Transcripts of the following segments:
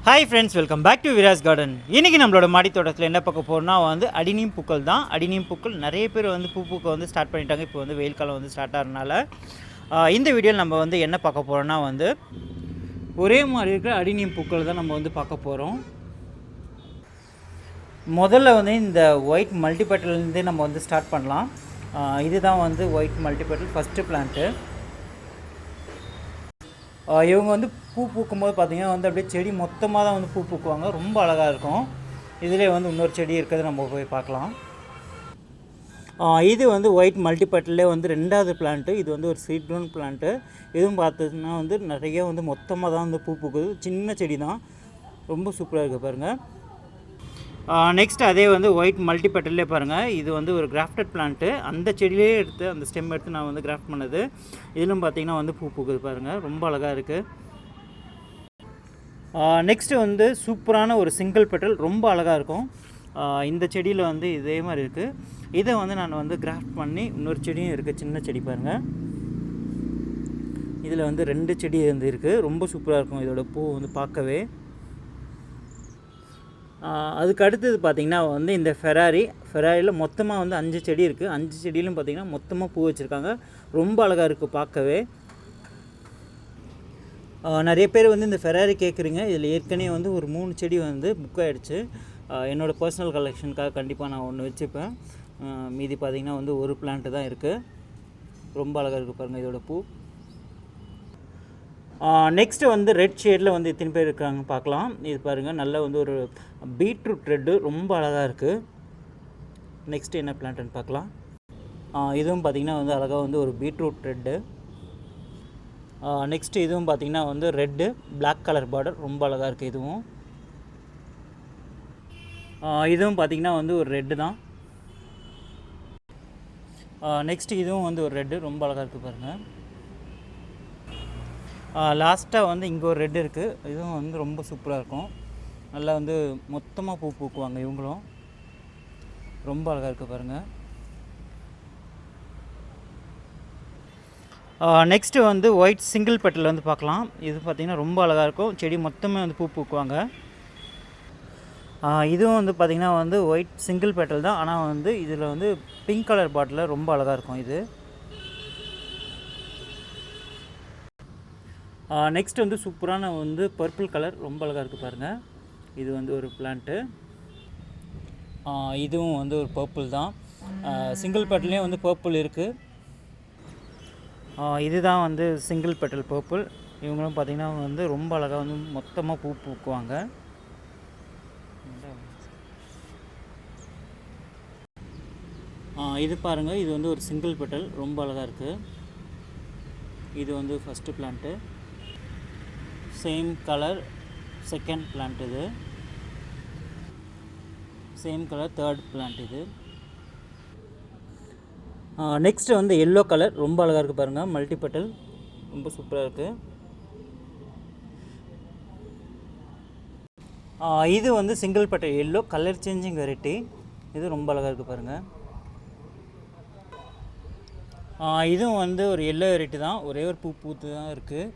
Hi friends, welcome back to Viras garden. இன்றைக்கி நம்மளோட மாடி தோட்டத்தில் என்ன பார்க்க போகிறோம்னா அடிநீம் பூக்கள் தான். அடிநீம் பூக்கள் நிறைய பேர் பூ பூக்க ஸ்டார்ட் பண்ணிட்டாங்க. இப்போ வெயில் காலம் ஸ்டார்ட் ஆகிறதுனால இந்த வீடியோவில் நம்ம என்ன பார்க்க போகிறோம்னா ஒரே மாதிரி இருக்கிற அடிநீம் பூக்கள் தான் நம்ம பார்க்க போகிறோம். முதல்ல இந்த ஒயிட் மல்டிபெட்டல்லேருந்தே நம்ம ஸ்டார்ட் பண்ணலாம். இதுதான் ஒயிட் மல்டிபெட்டல் ஃபஸ்ட்டு பிளான்ட்டு. இவங்க பூ பூக்கும்போது பார்த்திங்கன்னா அப்படியே செடி மொத்தமாக தான் பூ பூக்குவாங்க. ரொம்ப அழகாக இருக்கும். இதிலே இன்னொரு செடி இருக்கிறது நம்ம போய் பார்க்கலாம். இது ஒயிட் மல்டிபெட்டல்லே ரெண்டாவது பிளான்ட்டு. இது ஒரு சீட் க்ரோன் பிளான்ட்டு. இதுவும் பார்த்ததுன்னா நிறைய மொத்தமாக தான் பூ பூக்குது. சின்ன செடி தான், ரொம்ப சூப்பராக இருக்குது பாருங்கள். நெக்ஸ்ட் அதே ஒயிட் மல்டிபெட்டல்லே பாருங்கள். இது ஒரு கிராஃப்டட் பிளான்ட்டு. அந்த செடியிலே எடுத்து அந்த ஸ்டெம் எடுத்து நான் கிராஃப்ட் பண்ணது. இதிலும் பார்த்திங்கன்னா பூ பூக்குது பாருங்கள். ரொம்ப அழகாக இருக்குது. நெக்ஸ்ட்டு சூப்பரான ஒரு சிங்கிள் பெட்டல், ரொம்ப அழகாக இருக்கும். இந்த செடியில் இதே மாதிரி இருக்குது. இதை நான் கிராஃப்ட் பண்ணி இன்னொரு செடியும் இருக்குது, சின்ன செடி பாருங்கள். இதில் ரெண்டு செடி இருக்குது. ரொம்ப சூப்பராக இருக்கும் இதோட பூ பார்க்கவே. அதுக்கு அடுத்தது பார்த்திங்கன்னா இந்த ஃபெராரியில் மொத்தமாக 5 செடி இருக்குது. 5 செடியிலும் பார்த்திங்கன்னா மொத்தமாக பூ வச்சுருக்காங்க. ரொம்ப அழகாக இருக்குது பார்க்கவே. நிறைய பேர் இந்த ஃபெராரி கேட்குறீங்க. இதில் ஏற்கனவே ஒரு 3 செடி புக் ஆகிடுச்சு. என்னோடய பர்சனல் கலெக்ஷனுக்காக கண்டிப்பாக நான் ஒன்று வச்சுப்பேன். மீதி பார்த்திங்கன்னா ஒரு பிளான்ட்டு தான் இருக்குது. ரொம்ப அழகாக இருக்குது பாருங்கள் இதோட பூ. நெக்ஸ்ட்டு ரெட் ஷேடில் எத்தனை பேர் இருக்காங்க பார்க்கலாம். இது பாருங்கள், நல்ல ஒரு பீட்ரூட் ரெட்டு, ரொம்ப அழகாக இருக்குது. நெக்ஸ்ட்டு என்ன பிளான்ட்டுன்னு பார்க்கலாம். இதுவும் பார்த்திங்கன்னா அழகாக ஒரு பீட்ரூட் ரெட்டு. நெக்ஸ்ட்டு இதுவும் பார்த்திங்கன்னா ரெட்டு, பிளாக் கலர் பார்டர், ரொம்ப அழகாக இருக்குது. இதுவும் பார்த்திங்கன்னா ஒரு ரெட்டு தான். நெக்ஸ்ட்டு இதுவும் ஒரு ரெட்டு, ரொம்ப அழகாக இருக்குது பாருங்கள். லாஸ்ட்டாக இங்கே ஒரு ரெட் இருக்குது. இதுவும் ரொம்ப சூப்பராக இருக்கும். நல்லா மொத்தமாக பூ பூக்குவாங்க இவங்களும். ரொம்ப அழகாக இருக்குது பாருங்கள். நெக்ஸ்ட்டு ஒயிட் சிங்கிள் பெட்டல் பார்க்கலாம். இது பார்த்திங்கன்னா ரொம்ப அழகாக இருக்கும். செடி மொத்தமே பூ பூக்குவாங்க. இதுவும் பார்த்திங்கன்னா ஒயிட் சிங்கிள் பெட்டல் தான். ஆனால் இதில் பிங்க் கலர் பாட்டில் ரொம்ப அழகாக இருக்கும் இது. நெக்ஸ்ட் சூப்பரான பர்பிள் கலர், ரொம்ப அழகாக இருக்குது பாருங்கள். இது ஒரு பிளான்ட்டு. இதுவும் ஒரு பர்பிள் தான். சிங்கிள் பெட்டல்லையும் பர்பிள் இருக்குது. இதுதான் சிங்கிள் பெட்டல் பர்பிள். இவங்களும் பார்த்திங்கன்னா ரொம்ப அழகாக மொத்தமாக பூ பூக்குவாங்க. இது பாருங்கள், இது ஒரு சிங்கிள் பெட்டல், ரொம்ப அழகாக இருக்குது. இது first plant. Same colour second plant. இது சேம் கலர் தேர்ட் பிளான்ட். இது நெக்ஸ்ட்டு எல்லோ கலர், ரொம்ப அழகாக இருக்குது பாருங்கள். மல்டிபெட்டல், ரொம்ப சூப்பராக இருக்குது. இது single petal yellow, colour changing variety. இது ரொம்ப அழகாக இருக்குது பாருங்கள். இதுவும் ஒரு எல்லோ வெரைட்டி தான். ஒரே ஒரு பூ பூத்து தான் இருக்குது.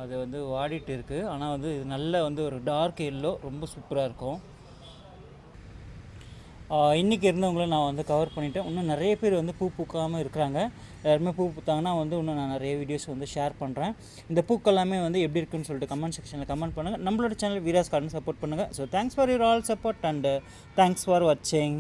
அது வாடிட்டு இருக்குது. ஆனால் இது நல்ல ஒரு டார்க் எல்லோ, ரொம்ப சூப்பராக இருக்கும். இன்றைக்கி இருந்தவங்கள நான் கவர் பண்ணிவிட்டேன். இன்னும் நிறைய பேர் பூ பூக்காமல் இருக்கிறாங்க. எல்லாருமே பூ பூத்தாங்கன்னா இன்னும் நான் நிறைய வீடியோஸ் ஷேர் பண்ணுறேன். இந்த பூக்கள் எல்லாமே எப்படி இருக்குன்னு சொல்லிட்டு கமெண்ட் செக்ஷனில் கமெண்ட் பண்ணுங்கள். நம்மளோட சேனல் விராஸ் கார்டன் சப்போர்ட் பண்ணுங்கள். So thanks for your all support and thanks for வாட்சிங்.